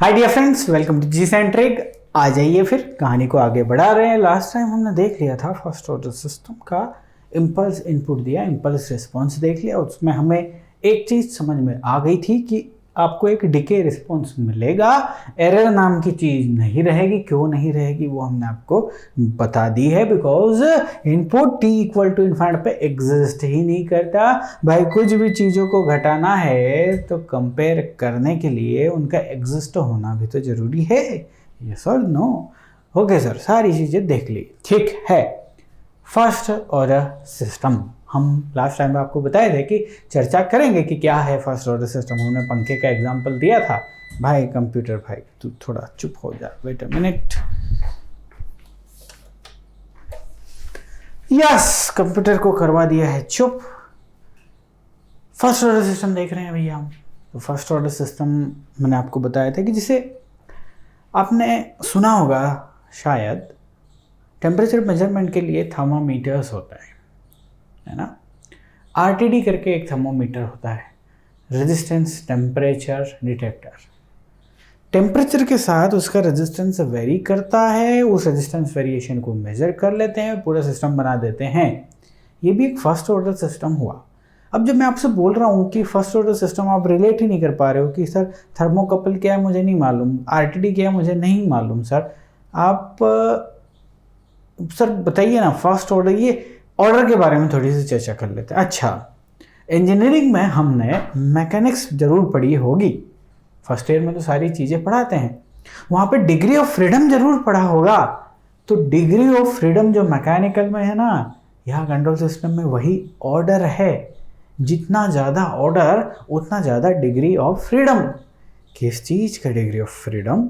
Hi dear friends, welcome to G Centric. आ जाइए फिर कहानी को आगे बढ़ा रहे हैं। लास्ट टाइम हमने देख लिया था फर्स्ट ऑर्डर सिस्टम का इम्पल्स इनपुट दिया, इम्पल्स रिस्पॉन्स देख लिया। उसमें हमें एक चीज़ समझ में आ गई थी कि आपको एक डिके रिस्पॉन्स मिलेगा, एरर नाम की चीज़ नहीं रहेगी। क्यों नहीं रहेगी वो हमने आपको बता दी है, because input t equal to infinite पे एग्जिस्ट ही नहीं करता। भाई कुछ भी चीज़ों को घटाना है तो कंपेयर करने के लिए उनका एग्जिस्ट होना भी तो जरूरी है। यस और नो? ओके सर, सारी चीज़ें देख ली, ठीक है। फर्स्ट ऑर्डर सिस्टम हम लास्ट टाइम आपको बताए थे कि चर्चा करेंगे कि क्या है फर्स्ट ऑर्डर सिस्टम। हमने पंखे का एग्जांपल दिया था। भाई कंप्यूटर भाई तू थोड़ा चुप हो जा, wait a minute. Yes, computer को करवा दिया है चुप। फर्स्ट ऑर्डर सिस्टम देख रहे हैं भैया हम। तो फर्स्ट ऑर्डर सिस्टम मैंने आपको बताया था कि जिसे आपने सुना होगा शायद, टेम्परेचर मेजरमेंट के लिए थर्मामीटर्स होता है ना। आरटीडी करके एक थर्मोमीटर होता है, रेजिस्टेंस टेम्परेचर डिटेक्टर। टेम्परेचर के साथ उसका रेजिस्टेंस वेरी करता है, उस रेजिस्टेंस वेरिएशन को मेजर कर लेते हैं, पूरा सिस्टम बना देते हैं। ये भी एक फर्स्ट ऑर्डर सिस्टम हुआ। अब जब मैं आपसे बोल रहा हूँ कि फर्स्ट ऑर्डर सिस्टम, आप रिलेट ही नहीं कर पा रहे हो कि सर थर्मोकपल क्या है मुझे नहीं मालूम, आरटीडी क्या है मुझे नहीं मालूम। सर आप सर बताइए ना फर्स्ट ऑर्डर, ये ऑर्डर के बारे में थोड़ी सी चर्चा कर लेते हैं। अच्छा, इंजीनियरिंग में हमने मैकेनिक्स जरूर पढ़ी होगी, फर्स्ट ईयर में तो सारी चीज़ें पढ़ाते हैं। वहाँ पे डिग्री ऑफ फ्रीडम जरूर पढ़ा होगा। तो डिग्री ऑफ फ्रीडम जो मैकेनिकल में है ना, यहाँ कंट्रोल सिस्टम में वही ऑर्डर है। जितना ज़्यादा ऑर्डर उतना ज़्यादा डिग्री ऑफ फ्रीडम। किस चीज़ का डिग्री ऑफ फ्रीडम?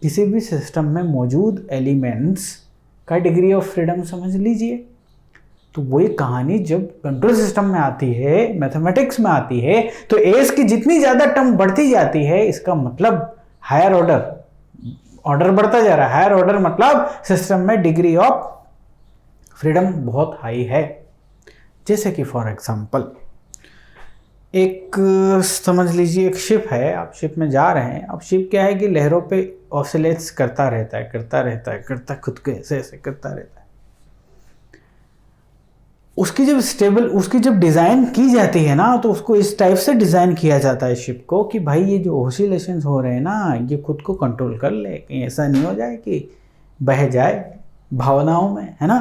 किसी भी सिस्टम में मौजूद एलिमेंट्स का डिग्री ऑफ फ्रीडम समझ लीजिए। तो वही कहानी जब कंट्रोल सिस्टम में आती है, मैथमेटिक्स में आती है, तो एस की जितनी ज़्यादा टर्म बढ़ती जाती है, इसका मतलब हायर ऑर्डर बढ़ता जा रहा है। हायर ऑर्डर मतलब सिस्टम में डिग्री ऑफ फ्रीडम बहुत हाई है। जैसे कि फॉर एग्जांपल एक समझ लीजिए एक शिप है, आप शिप में जा रहे हैं। अब शिप क्या है कि लहरों पे ऑसिलेट्स करता रहता है, खुद को ऐसे ऐसे करता रहता है। उसकी जब डिज़ाइन की जाती है ना, तो उसको इस टाइप से डिज़ाइन किया जाता है शिप को कि भाई ये जो ऑसिलेशंस हो रहे हैं ना, ये खुद को कंट्रोल कर ले, कहीं ऐसा नहीं हो जाए कि बह जाए भावनाओं में, है ना।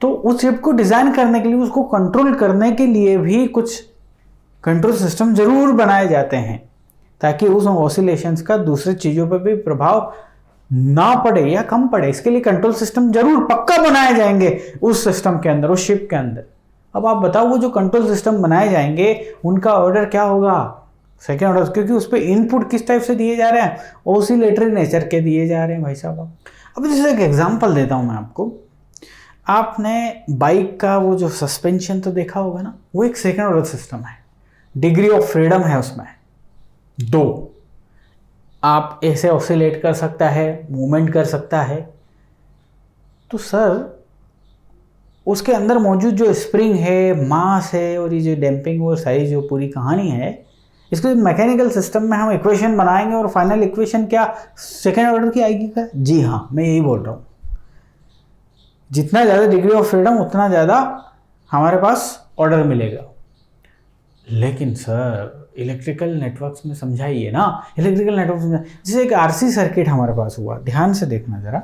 तो उस शिप को डिज़ाइन करने के लिए, उसको कंट्रोल करने के लिए भी कुछ कंट्रोल सिस्टम जरूर बनाए जाते हैं, ताकि उस ऑसिलेशंस का दूसरी चीज़ों पर भी प्रभाव ना पड़े या कम पड़े। इसके लिए कंट्रोल सिस्टम जरूर पक्का बनाए जाएंगे उस सिस्टम के अंदर, उस शिप के अंदर। अब आप बताओ वो जो कंट्रोल सिस्टम बनाए जाएंगे उनका ऑर्डर क्या होगा? सेकेंड ऑर्डर, क्योंकि उस पर इनपुट किस टाइप से दिए जा रहे हैं? ऑसिलेटरी नेचर के दिए जा रहे हैं भाई साहब। अब जैसे एक एग्जाम्पल देता हूँ मैं आपको। आपने बाइक का वो जो सस्पेंशन तो देखा होगा ना, वो एक सेकेंड ऑर्डर सिस्टम है। डिग्री ऑफ फ्रीडम है उसमें 2। आप ऐसे ऑसिलेट कर सकता है, मूवमेंट कर सकता है। तो सर उसके अंदर मौजूद जो स्प्रिंग है, मास है, और ये जो डैम्पिंग और सारी जो पूरी कहानी है, इसको मैकेनिकल सिस्टम में हम इक्वेशन बनाएंगे और फाइनल इक्वेशन क्या सेकेंड ऑर्डर की आएगी क्या? जी हाँ, मैं यही बोल रहा हूँ। जितना ज़्यादा डिग्री ऑफ फ्रीडम उतना ज़्यादा हमारे पास ऑर्डर मिलेगा। लेकिन सर इलेक्ट्रिकल नेटवर्क्स में समझाइए ना, इलेक्ट्रिकल नेटवर्क्स में जैसे एक आरसी सर्किट हमारे पास हुआ। ध्यान से देखना जरा,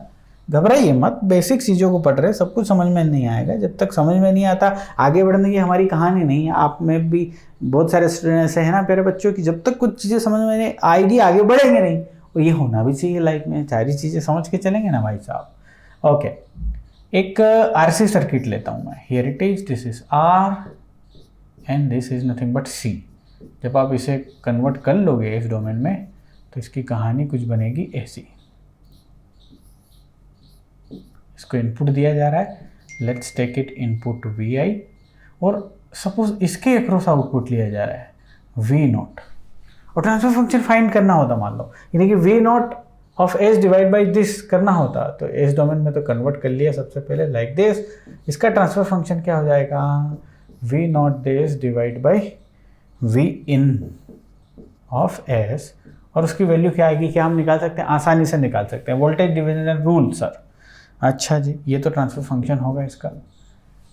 घबराइए मत, बेसिक चीज़ों को पढ़ रहे, सब कुछ समझ में नहीं आएगा। जब तक समझ में नहीं आता आगे बढ़ने की हमारी कहानी नहीं है। आप में भी बहुत सारे स्टूडेंट ऐसे हैं ना प्यारे बच्चों की, जब तक कुछ चीज़ें समझ में नहीं आएगी आगे बढ़ेंगे नहीं। और ये होना भी चाहिए लाइफ में, सारी चीज़ें समझ के चलेंगे ना भाई साहब। ओके, एक आरसी सर्किट लेता हूँ मैं। Here it is, this is R and this is nothing but C. जब आप इसे कन्वर्ट कर लोगे इस डोमेन में, तो इसकी कहानी कुछ बनेगी ऐसी। इसको इनपुट दिया जा रहा है, let's take it input V I, और सपोज इसके अक्रॉस आउटपुट लिया जा रहा है वी नॉट, और ट्रांसफर फंक्शन फाइंड करना होता मान लो, यानी कि V naught of S divide by this करना होता। तो एस डोमेन में तो कन्वर्ट कर लिया सबसे पहले लाइक दिस। इसका ट्रांसफर फंक्शन क्या हो जाएगा? V naught this divide by V in of S, और उसकी वैल्यू क्या आएगी, क्या हम निकाल सकते हैं, आसानी से निकाल सकते हैं, वोल्टेज डिवीजन रूल सर। अच्छा जी, ये तो ट्रांसफर फंक्शन होगा इसका,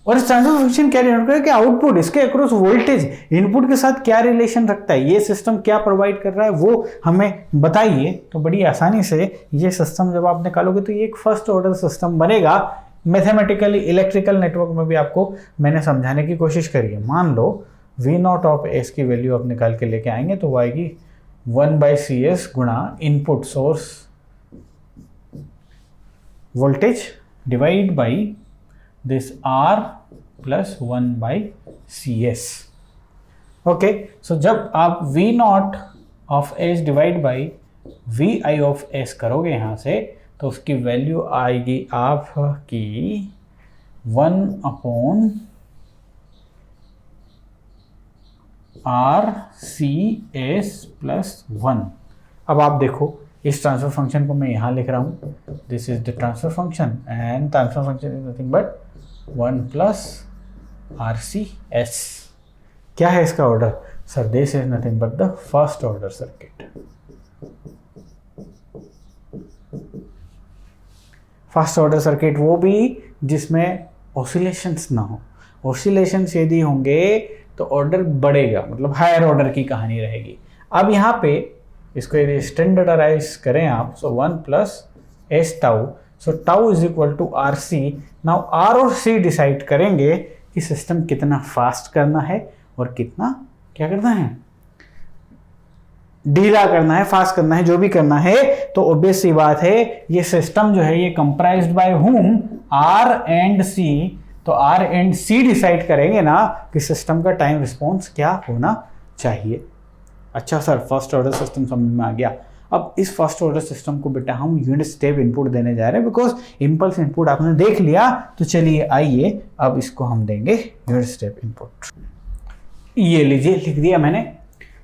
और इस ट्रांसफर फंक्शन क्या डिनोट करेगा कि आउटपुट इसके अक्रॉस वोल्टेज इनपुट के साथ क्या रिलेशन रखता है, ये सिस्टम क्या प्रोवाइड कर रहा है वो हमें बताइए। तो बड़ी आसानी से ये सिस्टम जब आप निकालोगे तो ये एक फर्स्ट ऑर्डर सिस्टम बनेगा। मैथमेटिकली इलेक्ट्रिकल नेटवर्क में भी आपको मैंने समझाने की कोशिश करी है। मान लो V0 ऑफ S की वैल्यू आप निकाल के लेके आएंगे तो वो आएगी 1/CS गुणा input source voltage divide by this R plus 1/CS। Okay, so जब आप V0 of S divide by VI of S करोगे यहाँ से तो उसकी वैल्यू आएगी आपकी 1/RCS प्लस 1। अब आप देखो इस ट्रांसफर फंक्शन को मैं यहाँ लिख रहा हूँ, this is the transfer function and transfer function is nothing but 1+RCS। क्या है इसका order sir, this is nothing but the first order circuit. First order circuit वो भी जिसमें ऑसिलेशंस ना हो। ऑसिलेशंस यदि होंगे तो ऑर्डर बढ़ेगा, मतलब हायर ऑर्डर की कहानी रहेगी। अब यहाँ पे इसको यदि स्टैंडर्डाइज करें आप, so 1+S tau, so tau is equal to RC। Now R और C डिसाइड करेंगे कि सिस्टम कितना फास्ट करना है और कितना क्या करना है, ढीला करना है, फास्ट करना है, जो भी करना है। तो ऑब्वियस सी बात है ये सिस्टम जो है ये comprised by whom, R and C। तो R एंड C डिसाइड करेंगे ना कि सिस्टम का टाइम रिस्पॉन्स क्या होना चाहिए। अच्छा सर, फर्स्ट ऑर्डर सिस्टम समझ में आ गया। अब इस फर्स्ट ऑर्डर सिस्टम को बेटा हम यूनिट स्टेप इनपुट देने जा रहे हैं, बिकॉज इंपल्स इनपुट आपने देख लिया। तो चलिए आइए अब इसको हम देंगे यूनिट स्टेप इनपुट। ये लीजिए, लिख दिया मैंने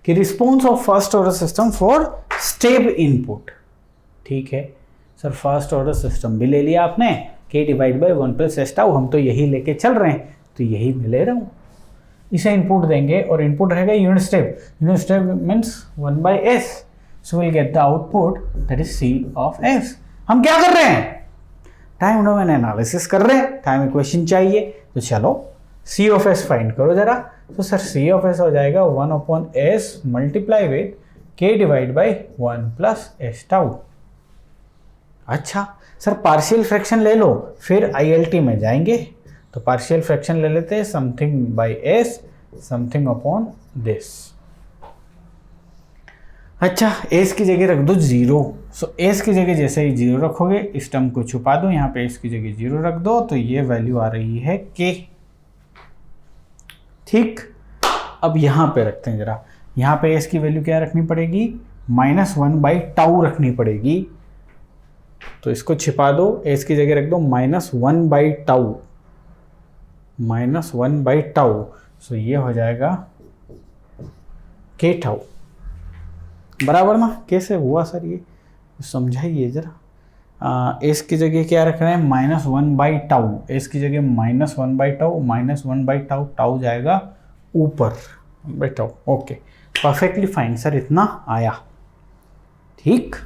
कि response of first order system for step input. ठीक है सर, फर्स्ट ऑर्डर सिस्टम भी ले लिया आपने, k divide by 1+S tau, हम तो यही लेके चल रहे हैं तो यही मैं ले रहा हूँ। इसे इनपुट देंगे और इनपुट रहेगा unit step. Unit step means 1/S, so will get the output that is C of S। हम क्या कर रहे हैं, टाइम डोमेन एनालिसिस कर रहे हैं, टाइम इक्वेशन चाहिए। तो चलो C ऑफ S फाइंड करो जरा। तो सर C ऑफ S हो जाएगा 1/S multiply with k divide by 1+S tau. अच्छा सर, पार्शियल फ्रैक्शन ले लो, फिर ILT में जाएंगे। तो पार्शियल फ्रैक्शन ले लेते हैं, something by S something upon this. अच्छा, S की जगह रख दो 0। सो S की जगह जैसे ही 0 रखोगे, इस टर्म को छुपा दो, यहाँ पे S की जगह 0 रख दो, तो ये वैल्यू आ रही है K। ठीक, अब यहाँ पे रखते हैं जरा। यहाँ पे S की वैल्यू क्या रखनी पड़ेगी, -1/टाउ रखनी पड़ेगी। तो इसको छिपा दो, S की जगह रख दो -1/टाउ, -1/टाउ। सो ये हो जाएगा K टाउ, बराबर ना। कैसे हुआ सर ये, समझाइए जरा। S की जगह क्या रख रहे हैं, -1/टाउ। S की जगह -1/टाउ, -1/टाउ, टाउ जाएगा ऊपर tau. Okay, perfectly fine sir, इतना आया। ठीक,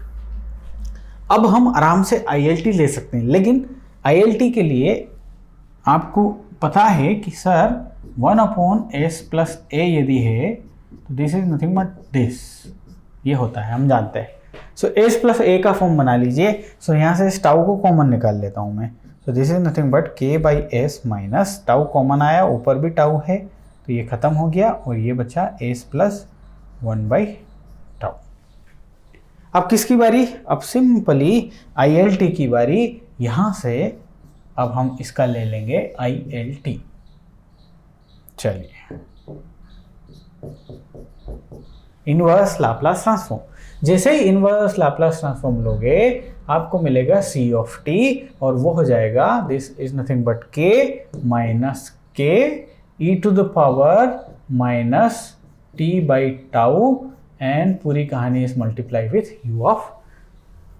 अब हम आराम से ILT ले सकते हैं, लेकिन ILT के लिए आपको पता है कि सर 1/S प्लस A यदि है तो this is nothing but this, ये होता है, हम जानते हैं। सो S प्लस A का फॉर्म बना लीजिए। सो यहाँ से इस टाउ को कॉमन निकाल लेता हूँ मैं। सो this is nothing but k/S minus tau common आया, ऊपर भी टाउ है तो ये खत्म हो गया और ये बचा S प्लस 1/टाउ। अब किसकी बारी, अब सिंपली ILT की बारी। यहाँ से अब हम इसका ले लेंगे ILT। चलिए, इनवर्स लाप्लास ट्रांसफॉर्म। जैसे ही इनवर्स लाप्लास ट्रांसफॉर्म लोगे आपको मिलेगा C ऑफ t, और वो हो जाएगा this is nothing but k minus k e to the power minus t/टाउ, एंड पूरी कहानी is multiply with u of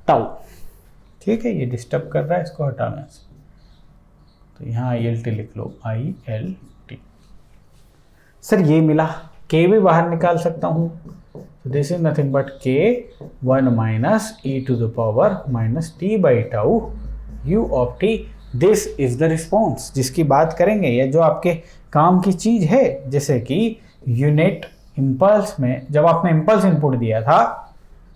tau. ठीक है, ये डिस्टर्ब कर रहा है, इसको हटाना है। तो यहाँ ILT लिख लो, ILT। सर ये मिला, k भी बाहर निकाल सकता हूँ, So this is nothing but k1 minus e to the power minus t by tau u of t. This is the response जिसकी बात करेंगे, या जो आपके काम की चीज है, जैसे कि यूनिट इम्पल्स में जब आपने इम्पल्स इनपुट दिया था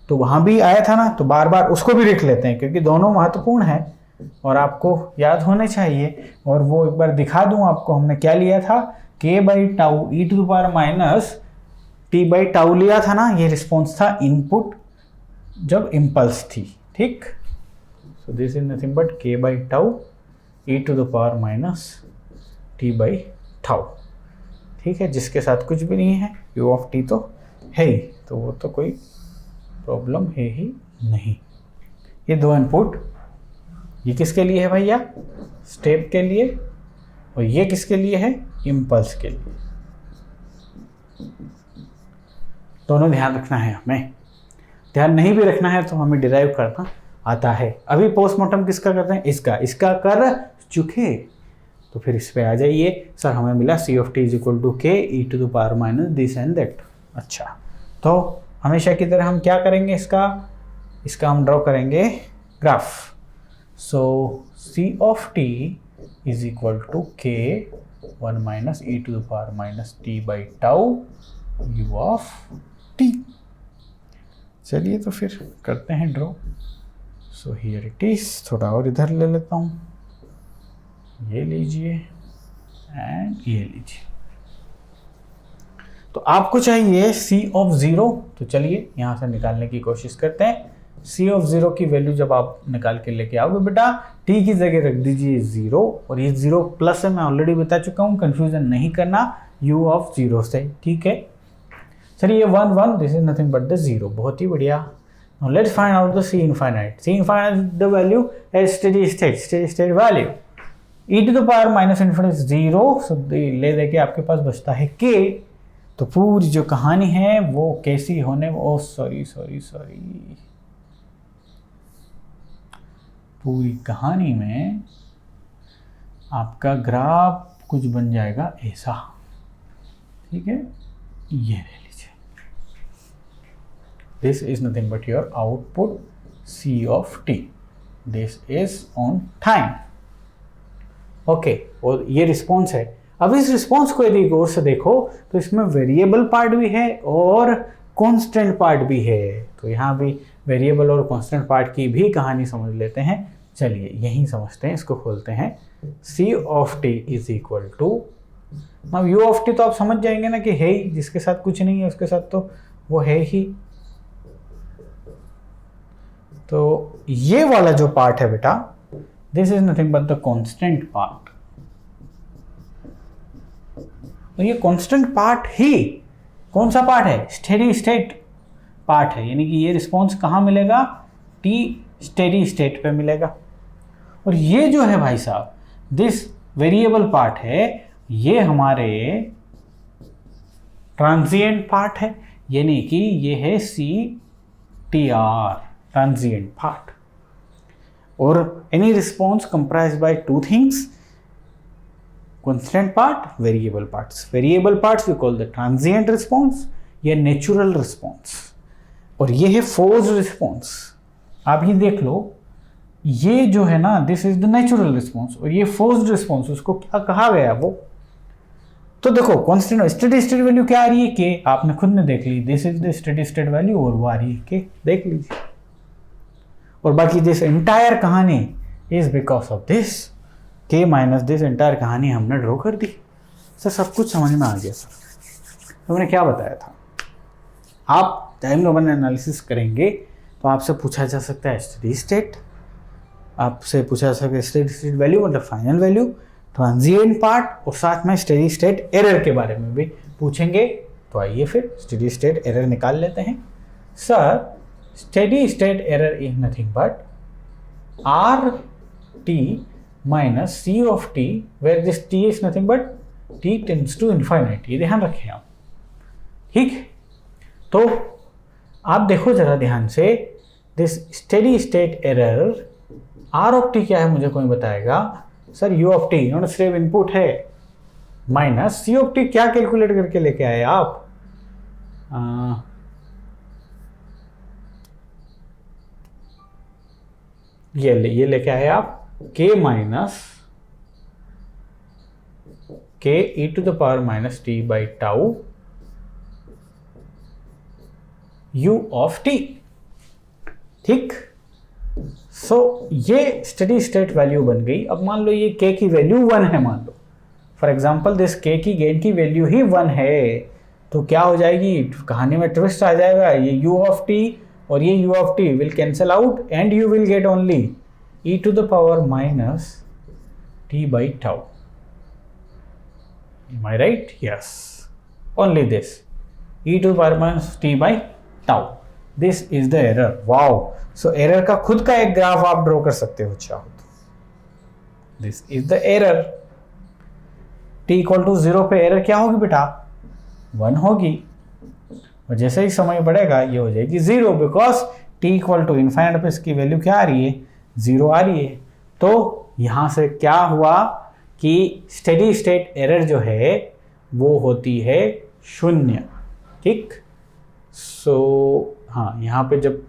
तो वहां भी आया था ना, तो बार बार उसको भी लिख लेते हैं क्योंकि दोनों महत्वपूर्ण है और आपको याद होने चाहिए। और वो एक बार दिखा दूं आपको, हमने क्या लिया था, k by tau E to the power minus T by tau लिया था ना, ये रिस्पॉन्स था इनपुट जब इम्पल्स थी, ठीक। So this is nothing but k by tau E to the power minus T by tau, ठीक है, जिसके साथ कुछ भी नहीं है, u ऑफ t तो है ही, तो वो तो कोई प्रॉब्लम है ही नहीं। ये दो इनपुट, ये किसके लिए है भैया, स्टेप के लिए, और ये किसके लिए है, इम्पल्स के लिए। दोनों ध्यान रखना है हमें, ध्यान नहीं भी रखना है तो हमें डिराइव करना आता है। अभी पोस्टमार्टम किसका करते हैं, इसका कर चुके, तो फिर इस पे आ जाइए। सर हमें मिला C of T is equal to K E to the power minus this and that. अच्छा, तो हमेशा की तरह हम क्या करेंगे, इसका हम ड्रॉ करेंगे graph. So C of T is equal to K 1 minus E to the power minus T by tau U of T. चलिए तो फिर करते हैं draw. So here it is, थोड़ा और इधर ले लेता हूँ, ये लीजिए एंड ये लीजिए। तो आपको चाहिए c ऑफ 0, तो चलिए यहाँ से निकालने की कोशिश करते हैं। c ऑफ 0 की वैल्यू जब आप निकाल के लेके आओगे बेटा, t की जगह रख दीजिए 0, और ये 0 प्लस है, मैं ऑलरेडी बता चुका हूँ, कंफ्यूजन नहीं करना u ऑफ 0 से, ठीक है। चलिए 1 1, this is nothing but the 0, बहुत ही बढ़िया। Now let's find out the c infinite. c infinite the value as steady state value e to the power minus infinity 0, so ले देके आपके पास बचता है k। तो पूरी जो कहानी है वो कैसी होने, ओ सॉरी, पूरी कहानी में आपका ग्राफ कुछ बन जाएगा ऐसा, ठीक है, ये ले लीजिए। This is nothing but your output c of t, this is on time, okay. और ये रिस्पॉन्स है। अब इस रिस्पॉन्स को यदि गौर से देखो तो इसमें वेरिएबल पार्ट भी है और कांस्टेंट पार्ट भी है, तो यहाँ भी वेरिएबल और कांस्टेंट पार्ट की भी कहानी समझ लेते हैं। चलिए यहीं समझते हैं, इसको खोलते हैं। c of t is equal to, अब u ऑफ t तो आप समझ जाएंगे ना कि है ही, जिसके साथ कुछ नहीं है उसके साथ तो वो है ही। तो ये वाला जो पार्ट है बेटा, this is nothing but the constant part. तो ये कांस्टेंट पार्ट ही कौन सा पार्ट है, स्टेडी स्टेट पार्ट है, यानी कि ये रिस्पॉन्स कहाँ मिलेगा, t स्टेडी स्टेट पे मिलेगा। और ये जो है भाई साहब, दिस वेरिएबल पार्ट है, ये हमारे ट्रांजिएंट पार्ट है, यानी कि ये है CTR, ट्रांजिएंट पार्ट। और any response comprised by two things, constant part, variable parts. Variable parts we call the transient response या natural response, और ये है forced response। आप ये देख लो, ये जो है ना, this is the natural response, और ये forced response, उसको क्या कहा गया वो, तो देखो constant steady state value क्या आ रही है, k, आपने खुद ने देख ली, this is the steady state value, और वो आ रही है k, देख लीजिए। और बाकी this entire कहानी is because of this k minus this entire कहानी हमने ड्रॉ कर दी। सर सब कुछ समझ में आ गया सर, तो मैंने क्या बताया था। आप टाइम डोमेन एनालिसिस करेंगे तो आपसे पूछा जा सकता है स्टेडी स्टेट, आपसे पूछा जा सकता है स्टेडी स्टेट वैल्यू मतलब फाइनल वैल्यू, ट्रांजिएंट पार्ट, और साथ में स्टेडी स्टेट एरर के बारे में भी पूछेंगे। तो आइए फिर स्टेडी स्टेट एरर निकाल लेते हैं। Sir steady state error is nothing but RT minus c of t, where this t is nothing but t tends to infinite, ये ध्यान रखें आप, ठीक। तो आप देखो जरा ध्यान से, this steady state error r of t क्या है मुझे कोई बताएगा। Sir u of t not सिर्फ इनपुट है, माइनस c of t क्या कैलकुलेट करके लेके आए आप, ये लेके आए आप k minus k e to the power minus t by tau u of t। ठीक, सो ये स्टेडी स्टेट वैल्यू बन गई। अब मान लो ये k की वैल्यू 1 है, मान लो फॉर एग्जांपल दिस k की गेन की वैल्यू ही 1 है, तो क्या हो जाएगी, कहानी में ट्विस्ट आ जाएगा। ये u ऑफ t और ये u of t will cancel out and you will get only e to the power minus t by tau. Am I right? Yes. Only this. e to the power minus t by tau. This is the error. Wow. So error का खुद का एक graph आप draw कर सकते हो चाहो तो। This is the error. t equal to 0 पे एरर क्या होगी बेटा, 1 होगी, और जैसे ही समय बढ़ेगा ये हो जाएगी 0, because t equal to infinite पे इसकी वैल्यू क्या आ रही है, 0 आ रही है। तो यहाँ से क्या हुआ कि स्टेडी स्टेट एरर जो है वो होती है 0। ठीक, सो हाँ, यहाँ पे जब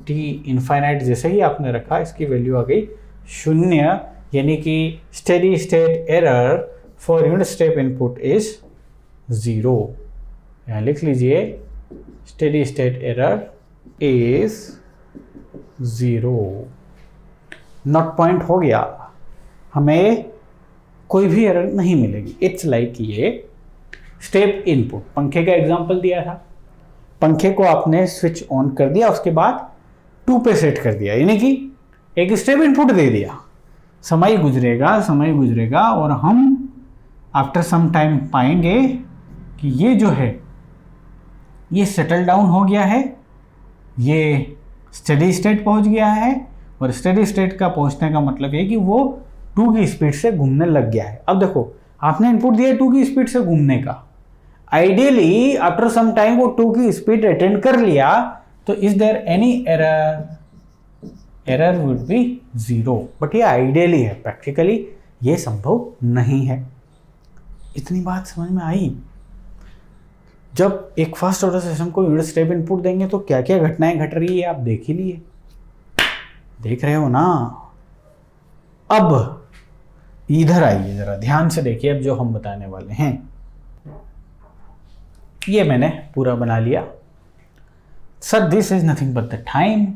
t इनफाइनाइट जैसे ही आपने रखा इसकी वैल्यू आ गई 0, यानी कि steady state error for unit step input is 0। यहाँ लिख लीजिए steady state error is 0। Not point हो गया, हमें कोई भी एरर नहीं मिलेगी। इट्स लाइक ये स्टेप इनपुट, पंखे का एग्जांपल दिया था, पंखे को आपने स्विच ऑन कर दिया, उसके बाद 2 पे सेट कर दिया, यानी कि एक स्टेप इनपुट दे दिया। समय गुजरेगा और हम आफ्टर सम टाइम पाएंगे कि ये जो है ये सेटल डाउन हो गया है, ये स्टेडी स्टेट पहुंच गया है, और स्टेडी स्टेट का पहुंचने का मतलब ये कि वो 2 की स्पीड से घूमने लग गया है। अब देखो आपने इनपुट दिया 2 की स्पीड से घूमने का, आइडियली आफ्टर सम टाइम वो 2 की स्पीड अटेंड कर लिया, तो is there any error, error would be 0। But ये आइडियली है, प्रैक्टिकली ये संभव नहीं है। इतनी बात समझ में आई। जब एक फर्स्ट ऑर्डर सिस्टम को यूनिट स्टेप इनपुट देंगे तो क्या क्या घटनाएं घट रही है आप देख ही लिए, देख रहे हो ना। अब इधर आइए जरा ध्यान से देखिए, अब जो हम बताने वाले हैं ये मैंने पूरा बना लिया। Sir this is nothing but the time,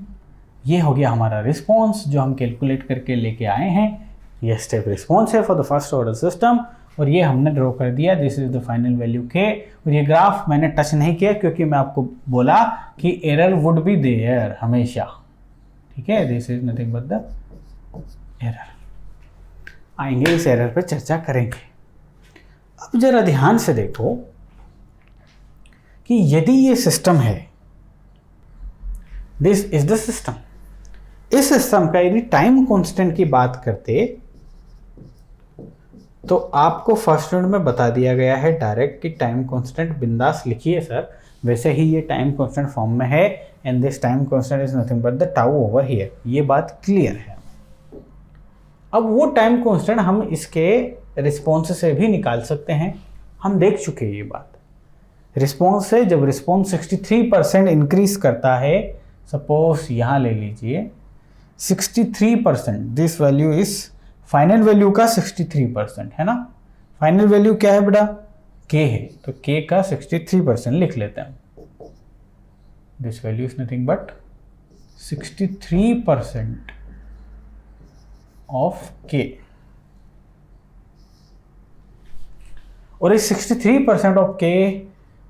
ये हो गया हमारा रिस्पॉन्स जो हम कैलकुलेट करके लेके आए हैं। ये स्टेप रिस्पॉन्स है for the first order system, और ये हमने ड्रॉ कर दिया, this is the final value के। और ये ग्राफ मैंने टच नहीं किया क्योंकि मैं आपको बोला कि एरर वुड बी देयर हमेशा, ठीक है। This is nothing but the error, आएंगे इस एरर पे चर्चा करेंगे। अब जरा ध्यान से देखो कि यदि ये सिस्टम है, दिस इज द सिस्टम, इस सिस्टम का यदि टाइम कांस्टेंट की बात करते तो आपको फर्स्ट यूनिट में बता दिया गया है डायरेक्ट कि टाइम कांस्टेंट बिंदास लिखिए सर, वैसे ही ये टाइम कांस्टेंट फॉर्म में है, and this time constant is nothing but the tau over here, ये बात क्लियर है। अब वो टाइम कांस्टेंट हम इसके रिस्पॉन्स से भी निकाल सकते हैं, हम देख चुके हैं ये बात। रिस्पॉन्स से जब रिस्पॉन्स 63% इंक्रीज करता है, सपोज यहाँ ले लीजिए 63%, this value is final value का 63% है ना। फाइनल वैल्यू क्या है बेटा, k है, तो k का 63% लिख लेते हैं। This value is nothing but 63% of k, और इस 63% ऑफ k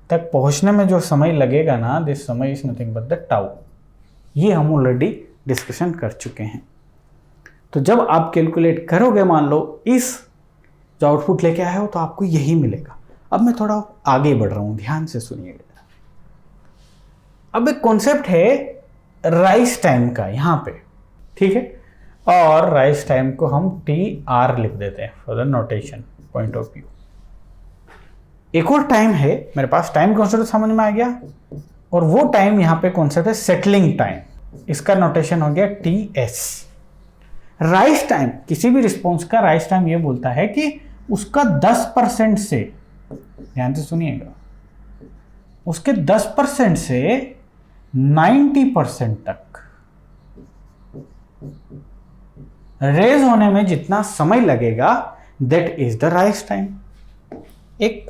तक पहुंचने में जो समय लगेगा ना, दिस समय is nothing but the tau, ये हम ऑलरेडी डिस्कशन कर चुके हैं। तो जब आप कैलकुलेट करोगे, मान लो इस जो आउटपुट लेके आए हो, तो आपको यही मिलेगा। अब मैं थोड़ा आगे बढ़ रहा हूं, ध्यान से सुनिएगा। अब एक कॉन्सेप्ट है राइज टाइम का यहाँ पे, ठीक है, और राइज टाइम को हम TR लिख देते हैं for the notation point of view. एक और टाइम है मेरे पास, टाइम कॉन्सेप्ट समझ में आ गया, और वो टाइम यहाँ पे कॉन्सेप्ट है सेटलिंग टाइम, इसका नोटेशन हो गया TS। राइज टाइम, किसी भी रिस्पॉन्स का राइज टाइम ये बोलता है कि उसका 10% से, ध्यान से सुनिएगा, उसके 10% से 90% तक रेज होने में जितना समय लगेगा that is the rise time. एक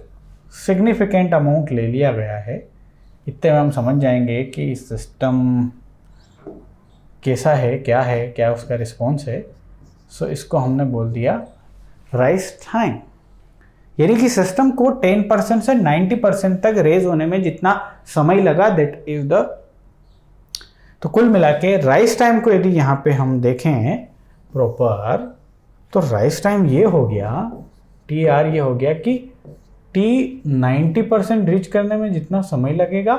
सिग्निफिकेंट अमाउंट ले लिया गया है, इतने में हम समझ जाएंगे कि सिस्टम कैसा है, क्या उसका रिस्पॉन्स है। सो इसको हमने बोल दिया राइज टाइम, यानी कि सिस्टम को 10% से 90% तक रेज होने में जितना समय लगा दैट इज द। तो कुल मिला के राइज टाइम को यदि यहाँ पे हम देखें प्रॉपर, तो राइज टाइम ये हो गया TR, ये हो गया कि T 90% रीच करने में जितना समय लगेगा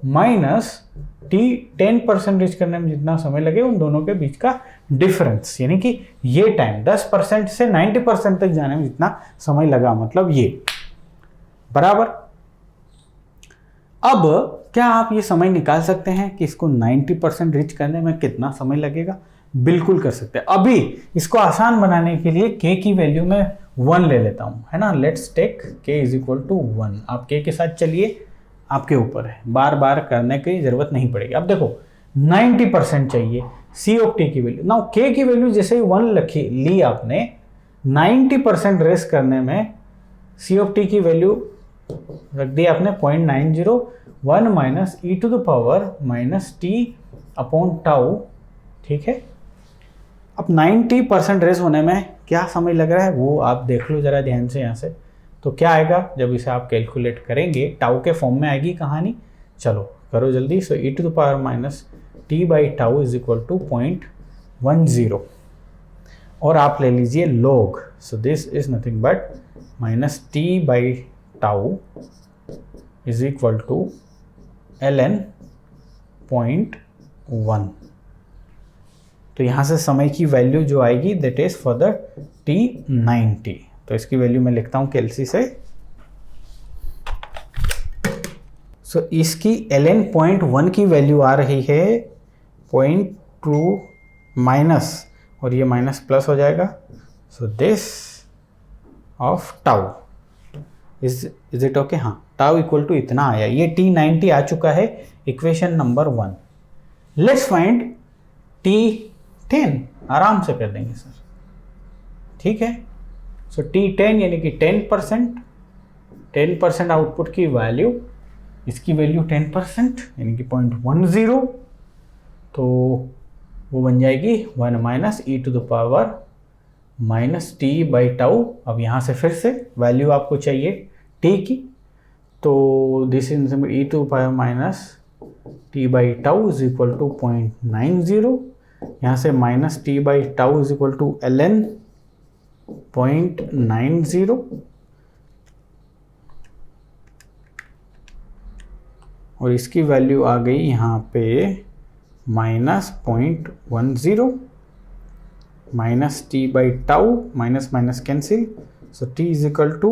माइनस T 10% रीच करने में जितना समय लगेगा, उन दोनों के बीच का डिफरेंस, यानी कि ये टाइम 10% से 90% तक जाने में जितना समय लगा, मतलब ये बराबर। अब क्या आप ये समय निकाल सकते हैं कि इसको 90% रीच करने में कितना समय लगेगा? बिल्कुल कर सकते हैं। अभी इसको आसान बनाने के लिए k की वैल्यू में 1 ले लेता हूं, है ना। Let's take k is equal to 1। आप k के साथ चलिए, आपके ऊपर है, बार बार करने की जरूरत नहीं पड़ेगी। अब देखो 90% चाहिए c ऑफ t की वैल्यू। नाउ k की वैल्यू जैसे ही 1 ली आपने, 90% रेस करने में c ऑफ t की वैल्यू रख दी आपने 0.901 minus e to the power minus t upon tau, ठीक है। अब 90% रेस होने में क्या समय लग रहा है वो आप देख लो जरा ध्यान से यहाँ से। तो क्या आएगा जब इसे आप कैलकुलेट करेंगे, टाउ के फॉर्म में आएगी कहानी, चलो करो जल्दी। So e to the power minus t by tau is equal to 0.10, और आप ले लीजिए log। So this is nothing but minus t by tau is equal to ln 0.1। तो यहाँ से समय की वैल्यू जो आएगी that is for the T90। तो इसकी वैल्यू मैं लिखता हूँ कैलसी से। सो इसकी ln 0.1 की वैल्यू आ रही है 0.2 माइनस, और ये माइनस प्लस हो जाएगा। So this of tau is it okay? हाँ, टाउ इक्वल टू इतना आया, ये T90 आ चुका है, equation number 1। Let's find T10, आराम से कर देंगे सर, ठीक है। सो T10 यानी कि 10% आउटपुट की वैल्यू, इसकी वैल्यू 10% यानी कि 0.10, तो वो बन जाएगी 1 minus e to the power minus t by tau. अब यहाँ से फिर से वैल्यू आपको चाहिए t की, तो this is e to power minus t by tau is equal to 0.90, यहाँ से minus t by tau is equal to ln 0.90, और इसकी वैल्यू आ गई यहाँ पे minus 0.10 minus t by tau, minus minus cancel, so t is equal to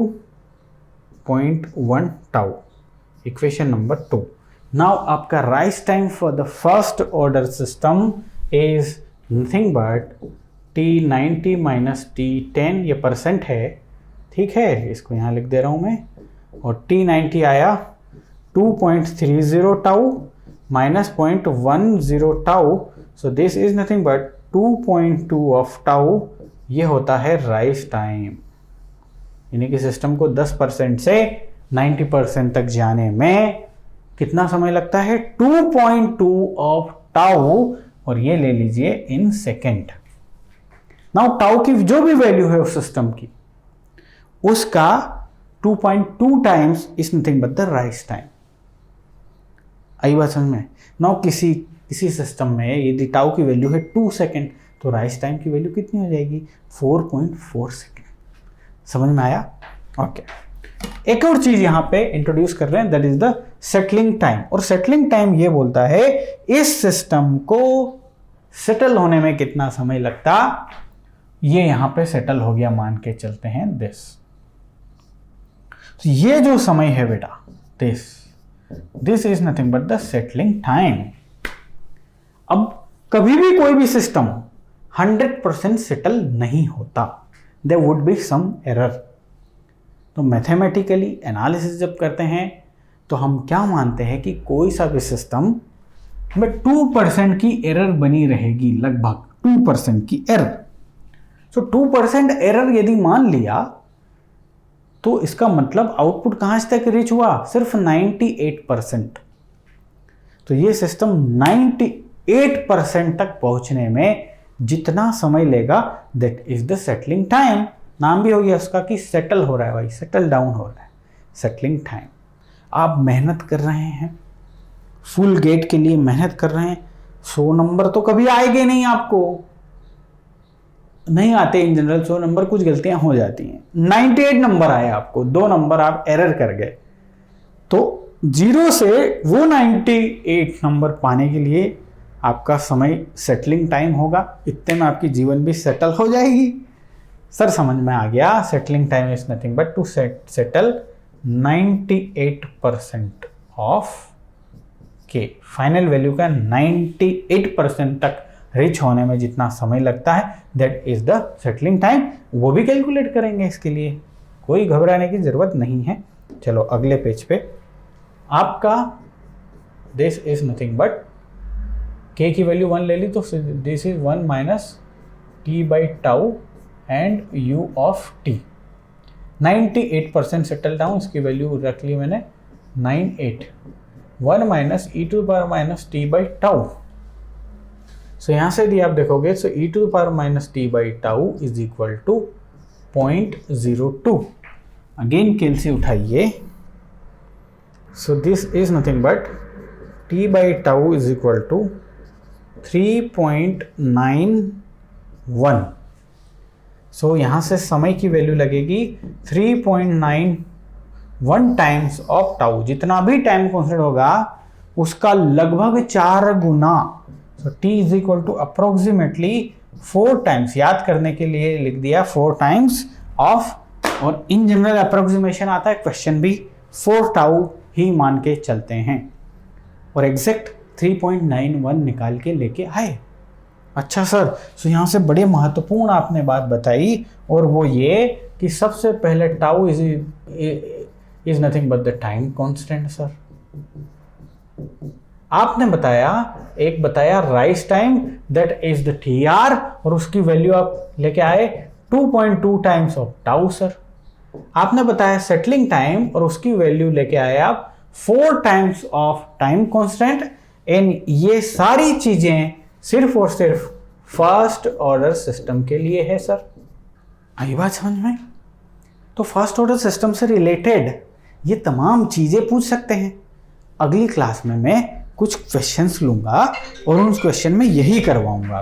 0.1 tau, equation number 2। Now आपका rise time for the first order system is nothing but T90 minus T10, ये percent है, ठीक है, इसको यहाँ लिख दे रहा हूँ मैं। और T90 आया 2.30 tau minus 0.10 tau, so this is nothing but 2.2 of tau, ये होता है राइज टाइम। यानी कि सिस्टम को 10% से 90% तक जाने में कितना समय लगता है? 2.2 ऑफ टाउ, और ये ले लीजिए इन सेकेंड। नाउ टाउ की जो भी वैल्यू है उस सिस्टम की, उसका 2.2 times is nothing but the rise time. आई बात समझ में? नाउ किसी सिस्टम में यदि टाउ की वैल्यू है 2 सेकेंड, तो राइज टाइम की वैल्यू कितनी हो जाएगी? 4.4 सेकेंड। समझ में आया? ओके। एक और चीज यहां पे इंट्रोड्यूस कर रहे हैं, that is the settling time. और सेटलिंग टाइम ये बोलता है इस सिस्टम को सेटल होने में कितना समय लगता। ये यहां पे सेटल हो गया, मान के चलते हैं दिस। तो ये जो समय है बेटा, this is nothing but the settling time. अब कभी भी कोई भी सिस्टम 100% सेटल नहीं होता, there would be some error. तो मैथमेटिकली एनालिसिस जब करते हैं तो हम क्या मानते हैं कि कोई सा भी सिस्टम में 2% की एरर बनी रहेगी, लगभग 2% की एरर। सो 2% एरर यदि मान लिया तो इसका मतलब आउटपुट कहां तक रीच हुआ, सिर्फ 98%। तो ये सिस्टम 98% तक पहुंचने में जितना समय लेगा that is the settling time. नाम भी हो गया उसका कि सेटल हो रहा है भाई, सेटल डाउन हो रहा है, सेटलिंग टाइम। आप मेहनत कर रहे हैं, फुल गेट के लिए मेहनत कर रहे हैं, 100 नंबर तो कभी आएंगे नहीं, आपको नहीं आते इन जनरल 100 नंबर, कुछ गलतियां हो जाती हैं। 98 नंबर आए आपको, 2 नंबर आप एरर कर गए, तो 0 से वो 98 नंबर पाने के लिए आपका समय सेटलिंग टाइम होगा। इतने में आपकी जीवन भी सेटल हो जाएगी। सर समझ में आ गया, settling time is nothing but to settle 98% of के फाइनल वैल्यू का 98% तक रीच होने में जितना समय लगता है that is the settling time. वो भी कैलकुलेट करेंगे, इसके लिए कोई घबराने की जरूरत नहीं है। चलो अगले पेज पे आपका दिस इज नथिंग बट के की वैल्यू 1 ले ली तो this is 1 minus T by tau and U of T. 98% settle down, इसकी वैल्यू रख ली मैंने 98, 1 minus E to power minus T by tau. So यहाँ से यदि आप देखोगे so E to power minus T by tau is equal to 0.02। Again calci उठाइए, so this is nothing but T by tau is equal to 3.91। So यहाँ से समय की वैल्यू लगेगी 3.91 टाइम्स ऑफ टाउ। जितना भी टाइम कॉन्स्टेंट होगा उसका लगभग 4 गुना। So T is equal to approximately 4 times, याद करने के लिए लिख दिया 4 टाइम्स ऑफ, और इन जनरल अप्रोक्सीमेशन आता है क्वेश्चन भी 4 टाउ ही मान के चलते हैं, और एग्जैक्ट 3.91 निकाल के लेके आए। अच्छा सर, सो यहाँ से बड़े महत्वपूर्ण आपने बात बताई, और वो ये कि सबसे पहले tau is nothing but the time constant. Sir आपने बताया rise time that is the T R, और उसकी वैल्यू आप लेके आए 2.2 टाइम्स ऑफ टाउ। सर आपने बताया सेटलिंग टाइम, और उसकी वैल्यू लेके आए आप 4 times of time constant. And ये सारी चीजें सिर्फ और सिर्फ फर्स्ट ऑर्डर सिस्टम के लिए है। सर आई बात समझ में? तो फर्स्ट ऑर्डर सिस्टम से रिलेटेड ये तमाम चीजें पूछ सकते हैं। अगली क्लास में मैं कुछ क्वेश्चंस लूंगा और उन क्वेश्चन में यही करवाऊंगा।